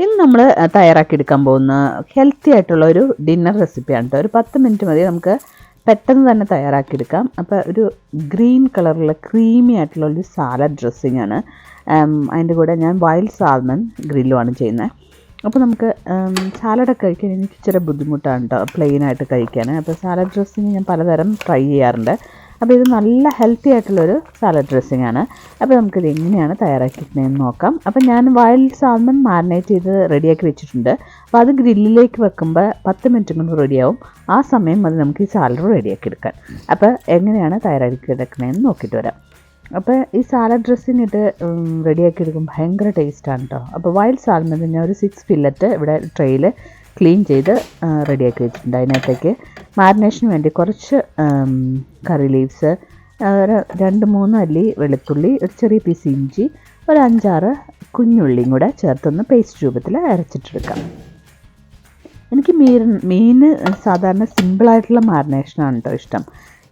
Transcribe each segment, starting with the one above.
ഇന്ന് നമ്മൾ തയ്യാറാക്കിയെടുക്കാൻ പോകുന്ന ഹെൽത്തി ആയിട്ടുള്ള ഒരു ഡിന്നർ റെസിപ്പിയാണ് കേട്ടോ. ഒരു 10 മിനിറ്റ് മതി, നമുക്ക് പെട്ടെന്ന് തന്നെ തയ്യാറാക്കിയെടുക്കാം. അപ്പോൾ ഒരു ഗ്രീൻ കളറിലുള്ള ക്രീമി ആയിട്ടുള്ള ഒരു സാലഡ് ഡ്രസ്സിങ് ആണ്. അതിൻ്റെ കൂടെ ഞാൻ വൈൽഡ് സാൽമൺ ഗ്രില്ലുമാണ് ചെയ്യുന്നത്. അപ്പോൾ നമുക്ക് സാലഡൊക്കെ കഴിക്കാൻ എനിക്ക് ഇച്ചിരി ബുദ്ധിമുട്ടാണ് കേട്ടോ, പ്ലെയിനായിട്ട് കഴിക്കാൻ. അപ്പോൾ സാലഡ് ഡ്രസ്സിങ് ഞാൻ പലതരം ട്രൈ ചെയ്യാറുണ്ട്. അപ്പോൾ ഇത് നല്ല ഹെൽത്തി ആയിട്ടുള്ളൊരു സാലഡ് ഡ്രസ്സിങ് ആണ്. അപ്പോൾ നമുക്കിത് എങ്ങനെയാണ് തയ്യാറാക്കിയിരിക്കുന്നതെന്ന് നോക്കാം. അപ്പോൾ ഞാൻ വൈൽഡ് സാൽമൺ മാരിനേറ്റ് ചെയ്ത് റെഡിയാക്കി വെച്ചിട്ടുണ്ട്. അപ്പോൾ അത് ഗ്രില്ലിലേക്ക് വെക്കുമ്പോൾ 10 മിനിറ്റ് കൊണ്ട് റെഡിയാവും. ആ സമയം മതി നമുക്ക് ഈ സാലഡ് റെഡിയാക്കി എടുക്കാൻ. അപ്പോൾ എങ്ങനെയാണ് തയ്യാറാക്കി എടുക്കണമെന്ന് നോക്കിയിട്ട് വരാം. അപ്പോൾ ഈ സാലഡ് ഡ്രസ്സിങ് ഇട്ട് റെഡിയാക്കി എടുക്കുമ്പോൾ ഭയങ്കര ടേസ്റ്റാണ് കേട്ടോ. അപ്പോൾ വൈൽഡ് സാൽമൺ ഞാൻ ഒരു 6 ഫില്ലറ്റ് ഇവിടെ ട്രെയിൽ ക്ലീൻ ചെയ്ത് റെഡിയാക്കി വെച്ചിട്ടുണ്ട്. അതിനകത്തേക്ക് മാരിനേഷന് വേണ്ടി കുറച്ച് കറി ലീവ്സ്, ഒരു 2-3 അല്ലി വെളുത്തുള്ളി, ഒരു ചെറിയ പീസ് ഇഞ്ചി, ഒരു 5-6 കുഞ്ഞുള്ളിയും കൂടെ ചേർത്തൊന്ന് പേസ്റ്റ് രൂപത്തിൽ അരച്ചിട്ടെടുക്കാം. എനിക്ക് മീൻ സാധാരണ സിമ്പിളായിട്ടുള്ള മാരിനേഷനാണ് കേട്ടോ ഇഷ്ടം.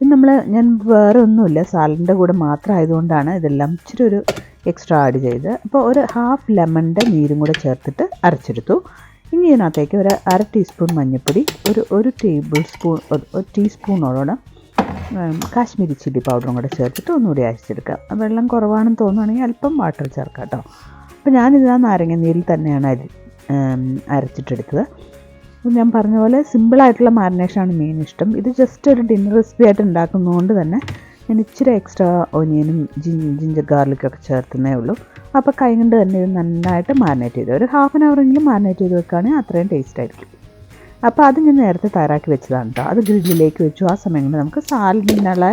ഇത് ഞാൻ വേറെ ഒന്നുമില്ല, സാലഡിൻ്റെ കൂടെ മാത്രം ആയതുകൊണ്ടാണ് ഇതെല്ലാം ഇച്ചിരി ഒരു എക്സ്ട്രാ ആഡ് ചെയ്ത്. അപ്പോൾ ഒരു ഹാഫ് ലെമണിൻ്റെ നീരും കൂടെ ചേർത്തിട്ട് അരച്ചെടുത്തു. ഇനി ഇതിനകത്തേക്ക് ഒരു 1/2 ടീസ്പൂൺ മഞ്ഞൾപ്പൊടി, ഒരു ടീസ്പൂണോളം കാശ്മീരി ചില്ലി പൗഡറും കൂടെ ചേർത്തിട്ട് ഒന്നുകൂടി അരച്ചെടുക്കാം. വെള്ളം കുറവാണെന്ന് തോന്നുകയാണെങ്കിൽ അല്പം വാട്ടർ ചേർക്കാം കേട്ടോ. അപ്പോൾ ഞാനിതാ നാരങ്ങ നീരിൽ തന്നെയാണ് അരച്ചിട്ടെടുത്തത്. ഞാൻ പറഞ്ഞ പോലെ സിമ്പിളായിട്ടുള്ള മാരിനേഷനാണ് മെയിൻ ഇഷ്ടം. ഇത് ജസ്റ്റ് ഒരു ഡിന്നർ റെസിപ്പി ആയിട്ട് ഉണ്ടാക്കുന്നതുകൊണ്ട് തന്നെ ഞാൻ ഇച്ചിരി എക്സ്ട്രാ ഒനിയനും ജിഞ്ചർ ഗാർലിക്കൊക്കെ ചേർത്തുന്നേ ഉള്ളൂ. അപ്പോൾ കൈ കൊണ്ട് തന്നെ ഇത് നന്നായിട്ട് മാരിനേറ്റ് ചെയ്ത് ഒരു 1/2 അവറെങ്കിലും മാരിനേറ്റ് ചെയ്ത് വെക്കുകയാണെങ്കിൽ അത്രയും ടേസ്റ്റ് ആയിരിക്കും. അപ്പോൾ അത് ഞാൻ നേരത്തെ തയ്യാറാക്കി വെച്ചതാണ് കേട്ടോ. അത് ഗ്രില്ലിലേക്ക് വെച്ചു. ആ സമയം കൊണ്ട് നമുക്ക് സാലഡിനുള്ള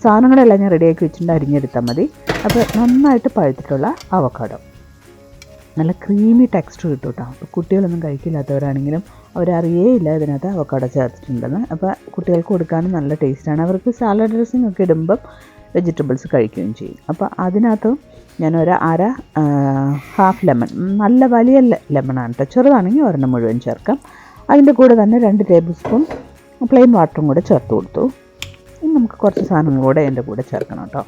സാധനങ്ങളെല്ലാം ഞാൻ റെഡിയാക്കി വെച്ചിട്ടുണ്ട്, അരിഞ്ഞെടുത്താൽ മതി. അപ്പോൾ നന്നായിട്ട് പഴുത്തിട്ടുള്ള അവക്കാഡോ, നല്ല ക്രീമി ടെക്സ്ചർ കിട്ടും കേട്ടോ. അപ്പോൾ കുട്ടികളൊന്നും കഴിക്കില്ലാത്തവരാണെങ്കിലും അവരറിയേയില്ല ഇതിനകത്ത് അവക്കാഡോ ചേർത്തിട്ടുണ്ടെന്ന്. അപ്പോൾ കുട്ടികൾക്ക് കൊടുക്കാനും നല്ല ടേസ്റ്റാണ്. അവർക്ക് സാലഡ് ഡ്രസ്സിങ് ഒക്കെ ഇടുമ്പം വെജിറ്റബിൾസ് കഴിക്കുകയും ചെയ്യും. അപ്പോൾ അതിനകത്ത് ഞാനൊരു ഹാഫ് ലെമൺ, നല്ല വലിയ ലെമണാണ് കേട്ടോ, ചെറുതാണെങ്കിൽ ഒരെണ്ണം മുഴുവൻ ചേർക്കാം. അതിൻ്റെ കൂടെ തന്നെ 2 ടേബിൾ സ്പൂൺ പ്ലെയിൻ വാട്ടറും കൂടെ ചേർത്ത് കൊടുത്തു. ഇനി നമുക്ക് കുറച്ച് സാധനങ്ങൾ കൂടെ അതിൻ്റെ കൂടെ ചേർക്കണം കേട്ടോ.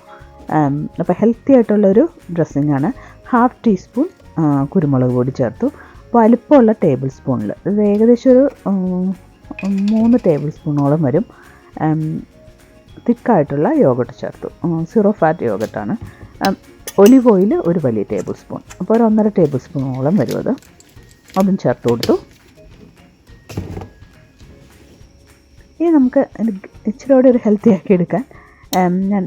അപ്പോൾ ഹെൽത്തി ആയിട്ടുള്ളൊരു ഡ്രസ്സിങ്ങാണ്. 1/2 ടീസ്പൂൺ കുരുമുളക് പൊടി ചേർത്തു. വലിപ്പമുള്ള ടേബിൾ സ്പൂണിൽ ഇത് ഏകദേശം ഒരു 3 ടേബിൾ സ്പൂണോളം വരും തിക്കായിട്ടുള്ള യോഗട്ട് ചേർത്തു. 0 ഫാറ്റ് യോഗട്ടാണ്. ഒലിവ് ഓയിൽ ഒരു വലിയ ടേബിൾ സ്പൂൺ, അപ്പോൾ ഒരു 1.5 ടേബിൾ സ്പൂണോളം വരും. അതും ചേർത്ത് കൊടുത്തു. ഇനി നമുക്ക് ഇച്ചിരി കൂടെ ഒരു ഹെൽത്തി ആക്കി എടുക്കാൻ ഞാൻ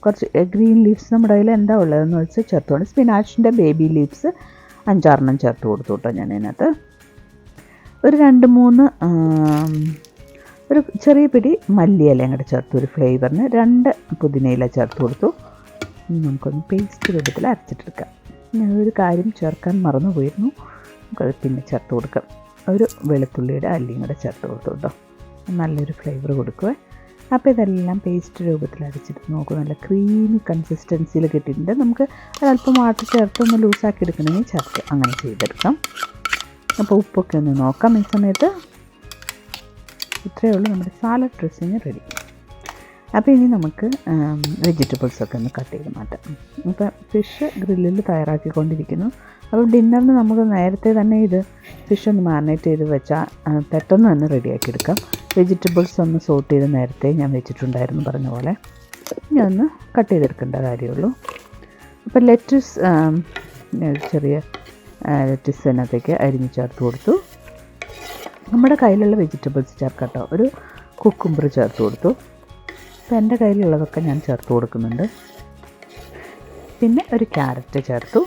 കുറച്ച് ഗ്രീൻ ലീവ്സ് നമ്മുടെ കയ്യിൽ എന്താ ഉള്ളതെന്ന് വെച്ച് ചേർത്തുകൊണ്ട് സ്പിനാച്ചിൻ്റെ ബേബി ലീവ്സ് 5-6 ചേർത്ത് കൊടുത്തു കേട്ടോ. ഞാൻ അതിനകത്ത് ഒരു 2-3 ഒരു ചെറിയ പിടി മല്ലിയിലയും കൂടെ ചേർത്തു ഒരു ഫ്ലേവറിന്. 2 പുതിനയില ചേർത്ത് കൊടുത്തു. നമുക്കൊന്ന് പേസ്റ്റ് രൂപത്തിൽ അരച്ചിട്ടെടുക്കാം. ഞാനൊരു കാര്യം ചേർക്കാൻ മറന്നു പോയിരുന്നു, നമുക്കത് പിന്നെ ചേർത്ത് കൊടുക്കാം. ഒരു വെളുത്തുള്ളിയുടെ അല്ലിയും കൂടെ ചേർത്ത് കൊടുത്തു കേട്ടോ, നല്ലൊരു ഫ്ലേവർ കൊടുക്കുക. അപ്പോൾ ഇതെല്ലാം പേസ്റ്റ് രൂപത്തിൽ അരച്ചിട്ട് നോക്കുക, നല്ല ക്രീമി കൺസിസ്റ്റൻസിയിൽ കിട്ടിയിട്ടുണ്ട്. നമുക്ക് ഒരല്പം വാട്ടർ ചേർത്ത് ഒന്ന് ലൂസാക്കി എടുക്കണമെങ്കിൽ ചേർത്ത് അങ്ങനെ ചെയ്തെടുക്കാം. അപ്പോൾ ഉപ്പൊക്കെ ഒന്ന് നോക്കാം. ഈ സമയത്ത് ഇത്രയേ ഉള്ളൂ, നമ്മുടെ സാലഡ് ഡ്രസ്സിങ് റെഡി. അപ്പോൾ ഇനി നമുക്ക് വെജിറ്റബിൾസൊക്കെ ഒന്ന് കട്ട് ചെയ്ത് മാറ്റാം. അപ്പോൾ ഫിഷ് ഗ്രില്ലിൽ തയ്യാറാക്കിക്കൊണ്ടിരിക്കുന്നു. അപ്പോൾ ഡിന്നറിന് നമുക്ക് നേരത്തെ തന്നെ ഇത് ഫിഷ് ഒന്ന് മാരിനേറ്റ് ചെയ്ത് വെച്ചാൽ പെട്ടെന്ന് തന്നെ റെഡിയാക്കി എടുക്കാം. വെജിറ്റബിൾസ് ഒന്ന് സോട്ട് ചെയ്ത് നേരത്തെ ഞാൻ വെച്ചിട്ടുണ്ടായിരുന്നു പറഞ്ഞ പോലെ. ഇനി ഒന്ന് കട്ട് ചെയ്തെടുക്കേണ്ട കാര്യമുള്ളൂ. അപ്പോൾ ലെറ്റസ്, ചെറിയ ലെറ്റസ് അതിനകത്തേക്ക് അരിഞ്ഞ് ചേർത്ത് കൊടുത്തു. നമ്മുടെ കയ്യിലുള്ള വെജിറ്റബിൾസ് ചേർക്കാം കേട്ടോ. ഒരു കുക്കുംബർ ചേർത്ത് കൊടുത്തു. അപ്പോൾ എൻ്റെ കയ്യിലുള്ളതൊക്കെ ഞാൻ ചേർത്ത് കൊടുക്കുന്നുണ്ട്. പിന്നെ ഒരു ക്യാരറ്റ് ചേർത്തു.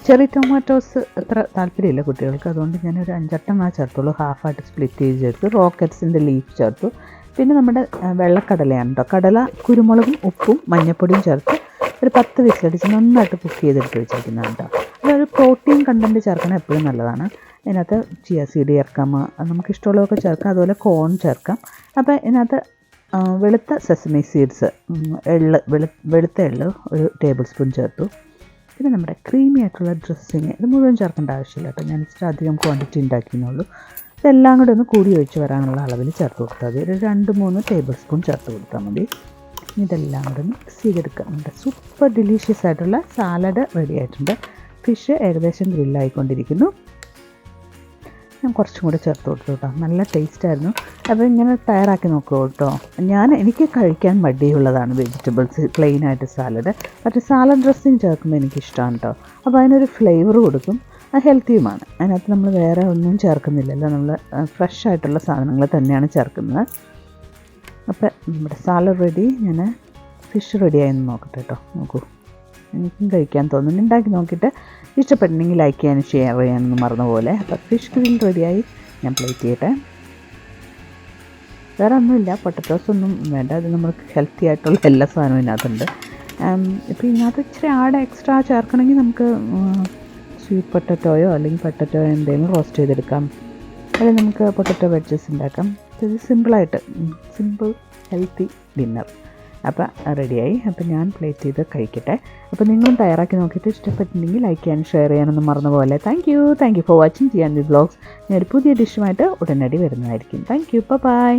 ചെറി ടൊമാറ്റോസ് അത്ര താല്പര്യമില്ല കുട്ടികൾക്ക്, അതുകൊണ്ട് ഞാനൊരു 5-8 ചേർത്തുള്ളൂ. ഹാഫായിട്ട് സ്പ്ലിറ്റ് ചെയ്ത് ചേർത്തു. റോക്കറ്റ്സിൻ്റെ ലീഫ് ചേർത്തു. പിന്നെ നമ്മുടെ വെള്ളക്കടലയാണ് കേട്ടോ. കടല കുരുമുളകും ഉപ്പും മഞ്ഞൾപ്പൊടിയും ചേർത്ത് ഒരു 10 വിസിലടിച്ച് നന്നായിട്ട് കുക്ക് ചെയ്തെടുത്ത് വെച്ചിരിക്കുന്നതാണ് കേട്ടോ. അതൊരു പ്രോട്ടീൻ കണ്ടൻറ്റ് ചേർക്കണം, എപ്പോഴും നല്ലതാണ്. ഇതിനകത്ത് ചിയ സീഡ് ചേർക്കാം, നമുക്ക് ഇഷ്ടമുള്ളതൊക്കെ ചേർക്കാം. അതുപോലെ കോൺ ചേർക്കാം. അപ്പോൾ ഇതിനകത്ത് വെളുത്ത സെസമി സീഡ്സ്, വെളുത്ത എള്ള് ഒരു ടേബിൾ സ്പൂൺ ചേർത്തു. പിന്നെ നമ്മുടെ ക്രീമി ആയിട്ടുള്ള ഡ്രസ്സിങ് ഇത് മുഴുവൻ ചേർക്കേണ്ട ആവശ്യമില്ല കേട്ടോ, ഞാൻ ഇച്ചിരി അധികം ക്വാണ്ടിറ്റി ഉണ്ടാക്കിയെന്നുള്ളൂ. ഇതെല്ലാം കൂടെ ഒന്ന് കൂടി ഒഴിച്ച് വരാനുള്ള അളവിൽ ചേർത്ത് കൊടുത്താൽ മതി. ഒരു 2-3 ടേബിൾ സ്പൂൺ ചേർത്ത് കൊടുത്താൽ മതി. ഇതെല്ലാം കൂടെ മിക്സ് ചെയ്തെടുക്കുക. നമ്മുടെ സൂപ്പർ ഡിലീഷ്യസ് ആയിട്ടുള്ള സാലഡ് റെഡി ആയിട്ടുണ്ട്. ഫിഷ് ഏകദേശം ഗ്രില്ലായിക്കൊണ്ടിരിക്കുന്നു. ഞാൻ കുറച്ചും കൂടെ ചേർത്ത് കൊടുത്തു കേട്ടോ. നല്ല ടേസ്റ്റായിരുന്നു. അപ്പോൾ ഇങ്ങനെ തയ്യാറാക്കി നോക്കൂ കേട്ടോ. എനിക്ക് കഴിക്കാൻ മടിയുള്ളതാണ് വെജിറ്റബിൾസ് പ്ലെയിനായിട്ട് സാലഡ്. പക്ഷേ സാലഡ് ഡ്രസ്സിങ് ചേർക്കുമ്പോൾ എനിക്കിഷ്ടമാണ് കേട്ടോ. അപ്പോൾ അതിനൊരു ഫ്ലേവർ കൊടുക്കും, അത് ഹെൽത്തിയുമാണ്. അതിനകത്ത് നമ്മൾ വേറെ ഒന്നും ചേർക്കുന്നില്ലല്ലോ, നമ്മൾ ഫ്രഷ് ആയിട്ടുള്ള സാധനങ്ങൾ തന്നെയാണ് ചേർക്കുന്നത്. അപ്പോൾ നമ്മുടെ സാലഡ് റെഡി. ഞാൻ ഫിഷ് റെഡിയായെന്ന് നോക്കട്ടെ കേട്ടോ. നോക്കൂ, എനിക്കും കഴിക്കാൻ തോന്നുന്നു. ഉണ്ടാക്കി നോക്കിയിട്ട് ഇഷ്ടപ്പെട്ടിട്ടുണ്ടെങ്കിൽ ലൈക്ക് ചെയ്യാനും ഷെയർ ചെയ്യാനൊന്നും മറന്ന പോലെ. അപ്പോൾ ഫിഷ് ഗ്രിൽ റെഡിയായി. ഞാൻ പ്ലേറ്റ് ചെയ്യട്ടെ. വേറെ ഒന്നുമില്ല, പൊട്ടറ്റോസ് ഒന്നും വേണ്ട. അത് നമുക്ക് ഹെൽത്തി ആയിട്ടുള്ള എല്ലാ സാധനവും ഇതിനകത്തുണ്ട്. ഇപ്പോൾ ഇതിനകത്ത് ഇച്ചിരി എക്സ്ട്രാ ചേർക്കണമെങ്കിൽ നമുക്ക് സ്വീറ്റ് പൊട്ടറ്റോയോ അല്ലെങ്കിൽ പൊട്ടറ്റോയോ എന്തെങ്കിലും റോസ്റ്റ് ചെയ്തെടുക്കാം. അല്ലെങ്കിൽ നമുക്ക് പൊട്ടറ്റോ വെഡ്ജസ് ഉണ്ടാക്കാം. ഇത് സിമ്പിളായിട്ട് സിമ്പിൾ ഹെൽത്തി ഡിന്നർ. അപ്പോൾ റെഡിയായി. അപ്പോൾ ഞാൻ പ്ലേറ്റ് ചെയ്ത് കഴിക്കട്ടെ. അപ്പോൾ നിങ്ങളും തയ്യാറാക്കി നോക്കിയിട്ട് ഇഷ്ടപ്പെട്ടിട്ടുണ്ടെങ്കിൽ ലൈക്ക് ചെയ്യാനും ഷെയർ ചെയ്യാനൊന്നും മറന്ന പോലെ. Thank you for watching Jiyanvi vlogs. ഞാൻ ഒരു പുതിയ ഡിഷുമായിട്ട് ഉടനടി വരുന്നതായിരിക്കും. Thank you. ബൈ.